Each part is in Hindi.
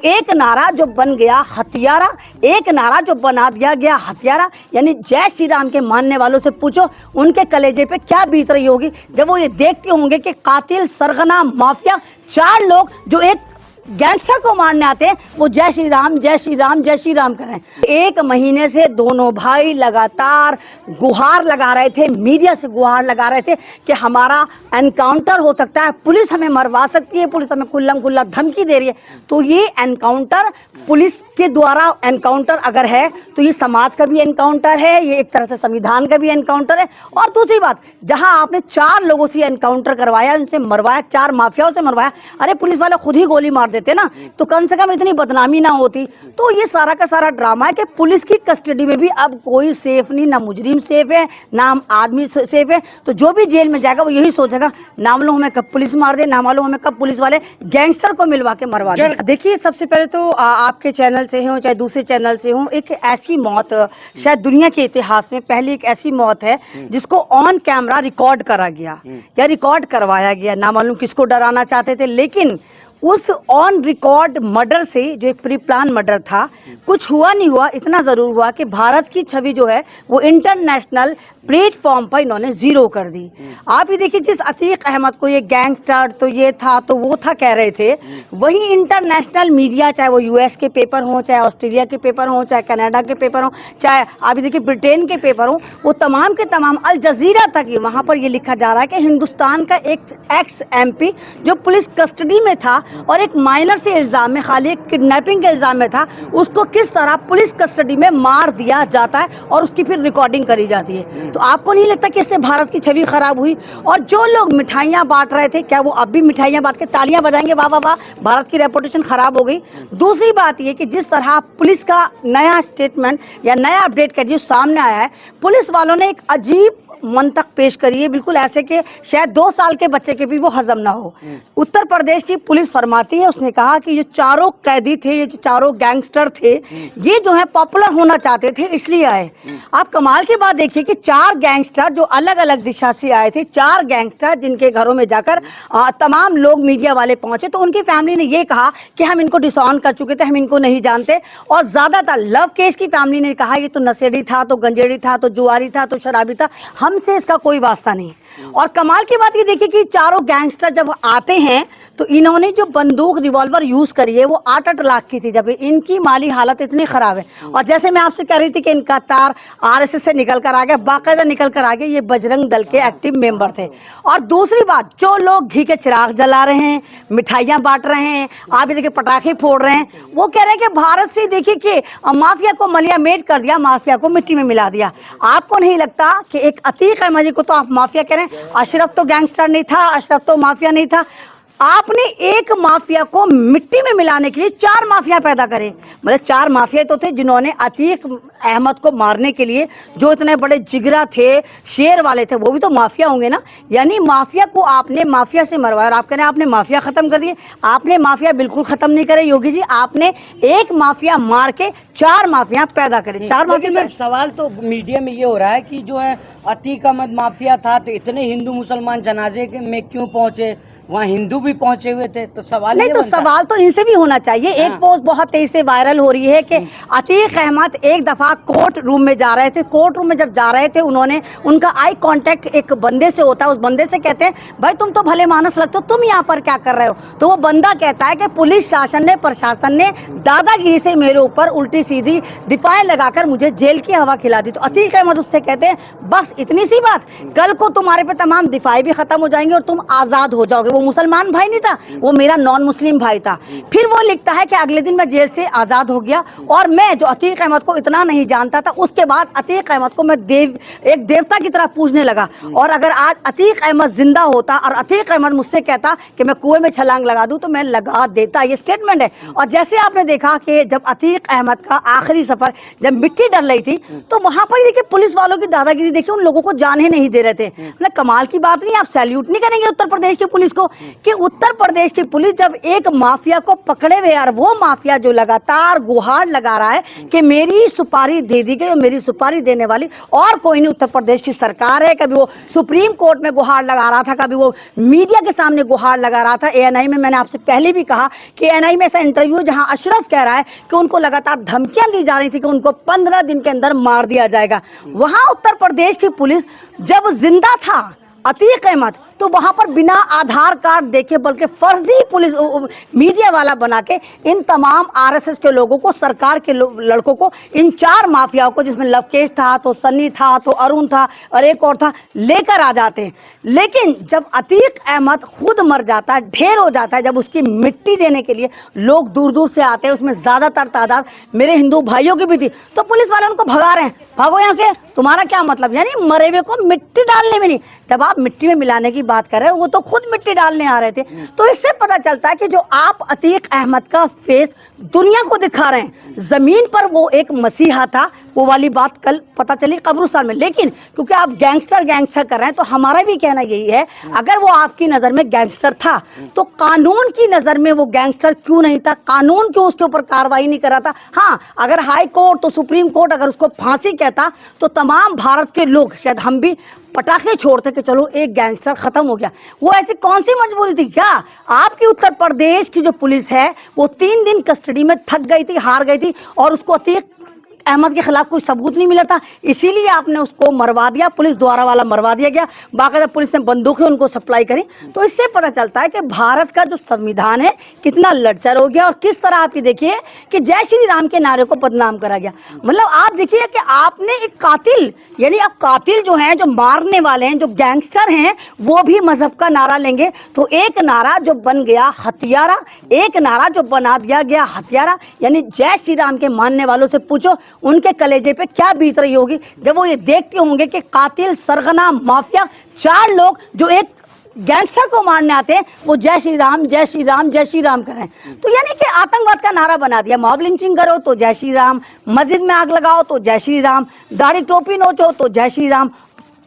एक नारा जो बन गया हथियारा, एक नारा जो बना दिया गया हथियारा, यानी जय श्री राम के मानने वालों से पूछो उनके कलेजे पे क्या बीत रही होगी जब वो ये देखते होंगे कि कातिल, सरगना, माफिया, 4 लोग जो एक गैंगस्टर को मारने आते हैं वो जय श्री राम, जय श्री राम, जय श्री राम कर रहे हैं। 1 महीने से दोनों भाई लगातार गुहार लगा रहे थे, मीडिया से गुहार लगा रहे थे कि हमारा एनकाउंटर हो सकता है, पुलिस हमें मरवा सकती है, पुलिस हमें खुल्लम खुल्ला धमकी दे रही है। तो ये एनकाउंटर पुलिस के द्वारा एनकाउंटर अगर है तो ये समाज का भी एनकाउंटर है, ये एक तरह से संविधान का भी एनकाउंटर है। और दूसरी बात, जहां आपने 4 लोगों से एनकाउंटर करवाया, उनसे मरवाया, 4 माफियाओं से मरवाया, अरे पुलिस वाले खुद ही गोली मार देते ना तो कम से कम इतनी बदनामी ना होती। तो ये सारा का सारा ड्रामा है कि पुलिस की कस्टडी में भी अब कोई सेफ नहीं, ना मुजरिम सेफ है ना आदमी सेफ है। तो जो भी जेल में जाएगा वो यही सोचेगा ना मालूम हमें कब पुलिस मार दे, ना मालूम हमें कब पुलिस वाले गैंगस्टर को मिलवा के मरवा दे। देखिए, सबसे पहले तो आपके चैनल से हो चाहे दूसरे चैनल से हो, एक ऐसी मौत शायद दुनिया के इतिहास में पहली एक ऐसी मौत है जिसको ऑन कैमरा रिकॉर्ड करा गया या रिकॉर्ड करवाया गया। ना मालूम किसको डराना चाहते थे, लेकिन उस ऑन रिकॉर्ड मर्डर से, जो एक प्री प्लान मर्डर था, कुछ हुआ नहीं हुआ, इतना जरूर हुआ कि भारत की छवि जो है वो इंटरनेशनल प्लेटफॉर्म पर इन्होंने 0 कर दी। आप ही देखिए, जिस अतीक अहमद को ये गैंगस्टर तो ये था तो वो था कह रहे थे, वही इंटरनेशनल मीडिया, चाहे वो यूएस के पेपर हों, चाहे ऑस्ट्रेलिया के पेपर हों, चाहे कनाडा के पेपर हों, चाहे आप ही देखिए ब्रिटेन के पेपर हों, वो तमाम के तमाम, अल जजीरा तक ही वहाँ पर ये लिखा जा रहा है कि हिंदुस्तान का एक एक्स MP जो पुलिस कस्टडी में था और एक माइनर से इल्जाम में, खाली एक किडनैपिंग के इल्जाम में था, उसको किस तरह पुलिस कस्टडी में मार दिया जाता है और उसकी फिर रिकॉर्डिंग करी जाती है। तो आपको नहीं लगता कि इससे भारत की छवि खराब हुई? और जो लोग मिठाइयाँ बांट रहे थे, क्या वो अब भी मिठाइयाँ बांट के तालियां बजाएंगे वाह वाह वाह, भारत की रेपुटेशन खराब हो गई? दूसरी बात ये कि जिस तरह पुलिस का नया स्टेटमेंट या नया अपडेट का जो सामने आया है, पुलिस वालों ने एक अजीब मंतक पेश करी है, बिल्कुल ऐसे कि शायद 2 साल के बच्चे के भी वो हजम ना हो। उत्तर प्रदेश की पुलिस फरमाती है, उसने कहा कि ये 4 कैदी थे, ये 4 गैंगस्टर थे, ये जो है पॉपुलर होना चाहते थे इसलिए आए। आप कमाल की बात देखिए कि 4 गैंगस्टर जो अलग अलग दिशा से आए थे, 4 गैंगस्टर जिनके घरों में जाकर तमाम लोग मीडिया वाले पहुंचे, तो उनकी फैमिली ने ये कहा कि हम इनको डिसऑन कर चुके थे, हम इनको नहीं जानते। और ज्यादातर लव केस की फैमिली ने कहा ये तो नशेड़ी था, तो गंजेड़ी था, तो जुआरी था, तो शराबी था, हमसे इसका कोई वास्ता नहीं। और कमाल की बात ये देखिए कि 4 गैंगस्टर जब आते हैं तो इन्होंने जो बंदूक रिवॉल्वर यूज करी है वो 8-8 लाख की थी, जब इनकी माली हालत इतनी खराब है। और जैसे मैं आपसे कह रही थी कि इनका तार RSS से निकल कर आ गया, बाकायदा निकल कर आ गया, ये बजरंग दल के एक्टिव मेंबर थे। और दूसरी बात, जो लोग घी के चिराग जला रहे हैं, मिठाइयां बांट रहे हैं, आप देखिए पटाखे फोड़ रहे हैं, वो कह रहे हैं कि भारत से देखिए कि माफिया को मलिया मेट कर दिया, माफिया को मिट्टी में मिला दिया। आपको नहीं लगता कि एक अतीक अहमद को तो आप माफिया कह रहे हैं, अशरफ तो गैंगस्टर नहीं था, अशरफ तो माफिया नहीं था, आपने एक माफिया को मिट्टी में मिलाने के लिए 4 माफिया पैदा करे। मतलब 4 माफिया तो थे जिन्होंने अतीक अहमद को मारने के लिए, जो इतने बड़े जिगरा थे, शेर वाले थे, वो भी तो माफिया होंगे ना। यानी माफिया को आपने माफिया से मरवाया और आप कह रहे हैं आपने माफिया खत्म कर दिए। आपने माफिया बिल्कुल खत्म नहीं करे योगी जी, आपने एक माफिया मार के 4 माफिया पैदा करे। 4 माफिया। सवाल तो मीडिया में ये हो रहा है कि जो है अतीक अहमद माफिया था तो इतने हिंदू मुसलमान जनाजे में क्यों पहुंचे, वहाँ हिंदू भी पहुंचे हुए थे, तो सवाल नहीं, तो सवाल तो इनसे भी होना चाहिए। एक पोस्ट बहुत तेजी से वायरल हो रही है कि अतीक अहमद एक दफा कोर्ट रूम में जा रहे थे, कोर्ट रूम में जब जा रहे थे उन्होंने, उनका आई कांटेक्ट एक बंदे से होता है, उस बंदे से कहते हैं भाई तुम तो भले मानस लगते हो, तुम यहाँ पर क्या कर रहे हो? तो वो बंदा कहता है कि पुलिस शासन ने, प्रशासन ने दादागिरी से मेरे ऊपर उल्टी सीधी दिफाएं लगाकर मुझे जेल की हवा खिला दी। तो अतीक अहमद उससे कहते हैं बस इतनी सी बात, कल को तुम्हारे पे तमाम दिफाएं भी खत्म हो जाएंगे और तुम आजाद हो जाओगे। वो मुसलमान भाई नहीं था, वो मेरा नॉन मुस्लिम भाई था। फिर वो लिखता है कि अगले दिन मैं जेल से आजाद हो गया और मैं जो अतीक अहमद को इतना नहीं जानता था, उसके बाद अतीक अहमद को मैं एक देवता की तरह पूजने लगा। और अगर आज अतीक अहमद जिंदा होता और अतीक अहमद मुझसे कहता कि मैं कुएं में छलांग लगा दूं तो मैं लगा देता। ये स्टेटमेंट है। और जैसे आपने देखा कि जब अतीक अहमद का आखिरी सफर, जब मिट्टी डल रही थी, तो वहां पर देखिए पुलिस वालों की दादागिरी देखिए, उन लोगों को जाने नहीं दे रहे थे। कमाल की बात नहीं, आप सैल्यूट नहीं करेंगे उत्तर प्रदेश की पुलिस को सोचो कि उत्तर प्रदेश की पुलिस जब एक माफिया को पकड़े हुए यार, वो माफिया जो लगातार गुहार लगा रहा है कि मेरी सुपारी दे दी गई और मेरी सुपारी देने वाली और कोई नहीं उत्तर प्रदेश की सरकार है। कभी वो सुप्रीम कोर्ट में गुहार लगा रहा था, कभी वो मीडिया के सामने गुहार लगा रहा था। एएनआई में मैंने आपसे पहले भी कहा कि एएनआई में ऐसा इंटरव्यू जहां अशरफ कह रहा है कि उनको लगातार धमकियां दी जा रही थी कि उनको 15 दिन के अंदर मार दिया जाएगा। वहां उत्तर प्रदेश की पुलिस जब जिंदा था अतीक अहमद, तो वहां पर बिना आधार कार्ड देखे बल्कि फर्जी पुलिस मीडिया वाला बना के इन तमाम आरएसएस के लोगों को, सरकार के लड़कों को, इन 4 माफियाओं को, जिसमें लवकेश था, तो सन्नी था, तो अरुण था और एक और था, लेकर आ जाते हैं। लेकिन जब अतीक अहमद खुद मर जाता है, ढेर हो जाता है, जब उसकी मिट्टी देने के लिए लोग दूर दूर से आते हैं, उसमें ज्यादातर तादाद मेरे हिंदू भाइयों की भी थी, तो पुलिस वाले उनको भगा रहे हैं, भागो यहाँ से, तुम्हारा क्या मतलब। यानी मरे हुए को मिट्टी डालने में नहीं, जब आप मिट्टी में मिलाने की बात कर रहे हो, वो तो खुद मिट्टी डालने आ रहे थे। तो इससे पता चलता है कि जो आप अतीक अहमद का फेस दुनिया को दिखा रहे हैं, जमीन पर वो एक मसीहा था, वो वाली बात कल पता चली कब्रिस्तान में। लेकिन क्योंकि आप गैंगस्टर गैंगस्टर कर रहे हैं, तो हमारा भी कहना यही है, अगर वो आपकी नजर में गैंगस्टर था तो कानून की नजर में वो गैंगस्टर क्यों नहीं था, कानून क्यों उसके ऊपर कार्रवाई नहीं कर रहा था। हाँ, अगर हाई कोर्ट तो सुप्रीम कोर्ट अगर उसको फांसी कहता तो तमाम भारत के लोग, शायद हम भी पटाखे छोड़ते कि चलो एक गैंगस्टर खत्म हो गया। वो ऐसी कौन सी मजबूरी थी? क्या आपकी उत्तर प्रदेश की जो पुलिस है वो 3 दिन कस्टडी में थक गई थी, हार गई थी और उसको अतीक अहमद के खिलाफ कोई सबूत नहीं मिला था, इसीलिए आपने उसको मरवा दिया, पुलिस द्वारा वाला मरवा दिया गया। बाकायदा पुलिस ने बंदूकें उनको सप्लाई करी। तो इससे पता चलता है कि भारत का जो संविधान है कितना लड़चर हो गया और किस तरह आपकी देखिए कि जय श्री राम के नारे को बदनाम करा गया। मतलब आप देखिए कि आपने एक कातिल, यानी अब कातिल जो हैं, जो मारने वाले हैं, जो गैंगस्टर हैं, वो भी मजहब का नारा लेंगे। तो एक नारा जो बन गया हथियारा, एक नारा जो बना दिया गया हथियारा, यानी जय श्री राम के मानने वालों से पूछो उनके कलेजे पे क्या बीत रही होगी जब वो ये देखते होंगे कि कातिल, सरगना, माफिया, 4 लोग जो एक गैंगस्टर को मारने आते हैं, वो जय श्री राम, जय श्री राम, जय श्री राम कर रहे हैं। तो यानी कि आतंकवाद का नारा बना दिया। मॉब लिंचिंग करो तो जय श्री राम, मस्जिद में आग लगाओ तो जय श्री राम, दाढ़ी टोपी नोचो तो जय श्री राम,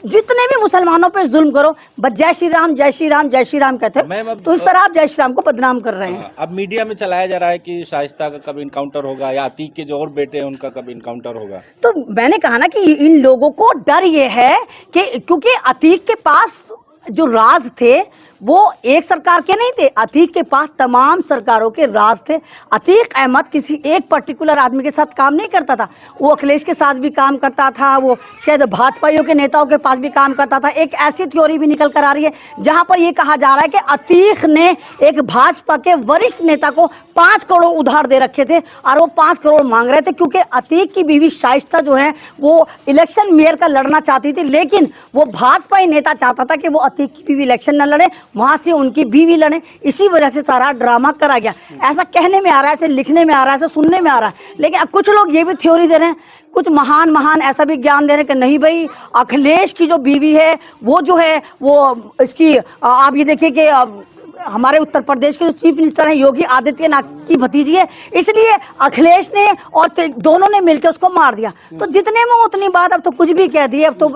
जितने भी मुसलमानों पे जुल्म करो बस जय श्री राम, जय श्री राम, जय श्री राम कहते हैं। तो इस तरह आप जय श्री राम को बदनाम कर रहे हैं। अब मीडिया में चलाया जा रहा है कि शाइस्ता का कब इनकाउंटर होगा या अतीक के जो और बेटे हैं उनका कब इनकाउंटर होगा। तो मैंने कहा ना कि इन लोगों को डर ये है कि क्योंकि अतीक के पास जो राज थे वो एक सरकार के नहीं थे, अतीक के पास तमाम सरकारों के राज थे। अतीक अहमद किसी एक पर्टिकुलर आदमी के साथ काम नहीं करता था, वो अखिलेश के साथ भी काम करता था, वो शायद भाजपाइयों के नेताओं के पास भी काम करता था। एक ऐसी थ्योरी भी निकल कर आ रही है जहां पर यह कहा जा रहा है कि अतीक ने एक भाजपा के वरिष्ठ नेता को 5 करोड़ उधार दे रखे थे और वो 5 करोड़ मांग रहे थे, क्योंकि अतीक की बीवी शाइस्ता जो है वो इलेक्शन मेयर का लड़ना चाहती थी, लेकिन वो भाजपा नेता चाहता था कि वो अतीक की बीवी इलेक्शन न लड़े, वहां से उनकी बीवी लड़े। इसी वजह से सारा ड्रामा करा गया। ऐसा कहने में आ रहा है, ऐसे लिखने में आ रहा है, ऐसे सुनने में आ रहा है। लेकिन अब कुछ लोग ये भी थ्योरी दे रहे हैं, कुछ महान ऐसा भी ज्ञान दे रहे हैं कि नहीं भाई, अखिलेश की जो बीवी है वो जो है वो इसकी आप ये देखिए कि हमारे उत्तर प्रदेश के जो चीफ मिनिस्टर हैं योगी आदित्यनाथ की भतीजी है, इसलिए अखिलेश ने और दोनों ने मिलकर उसको मार दिया। तो जितने में उतनी बात, अब तो कुछ भी कह दिए, अब तो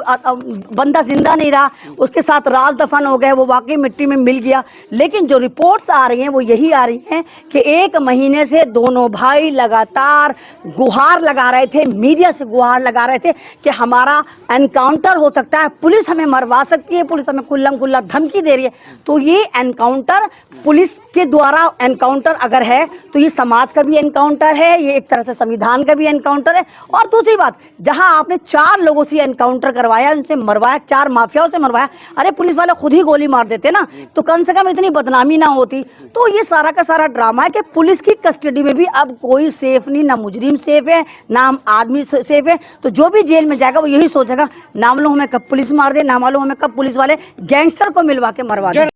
बंदा जिंदा नहीं रहा, उसके साथ राज दफन हो गए, वो वाकई मिट्टी में मिल गया। लेकिन जो रिपोर्ट्स आ रही हैं वो यही आ रही हैं कि 1 महीने से दोनों भाई लगातार गुहार लगा रहे थे, मीडिया से गुहार लगा रहे थे कि हमारा एनकाउंटर हो सकता है, पुलिस हमें मरवा सकती है, पुलिस हमें खुल्लम खुल्ला धमकी दे रही है। तो ये एनकाउंटर पुलिस के द्वारा एनकाउंटर अगर है तो ये समाज का भी एनकाउंटर है, ये एक तरह से संविधान का भी एनकाउंटर है। और दूसरी बात, जहां आपने 4 लोगों से एनकाउंटर करवाया, उनसे मरवाया, 4 माफियाओं से मरवाया, अरे पुलिस वाले खुद ही गोली मार देते ना, तो कम से कम इतनी बदनामी ना होती। तो ये सारा का सारा ड्रामा है कि पुलिस की कस्टडी में भी अब कोई सेफ नहीं, ना मुजरिम सेफ है, ना आदमी सेफ है। तो जो भी जेल में जाएगा वो यही सोचेगा, ना मालूम हमें कब पुलिस मार दे, ना मालूम हमें कब पुलिस वाले गैंगस्टर को मिलवा के मरवा दे।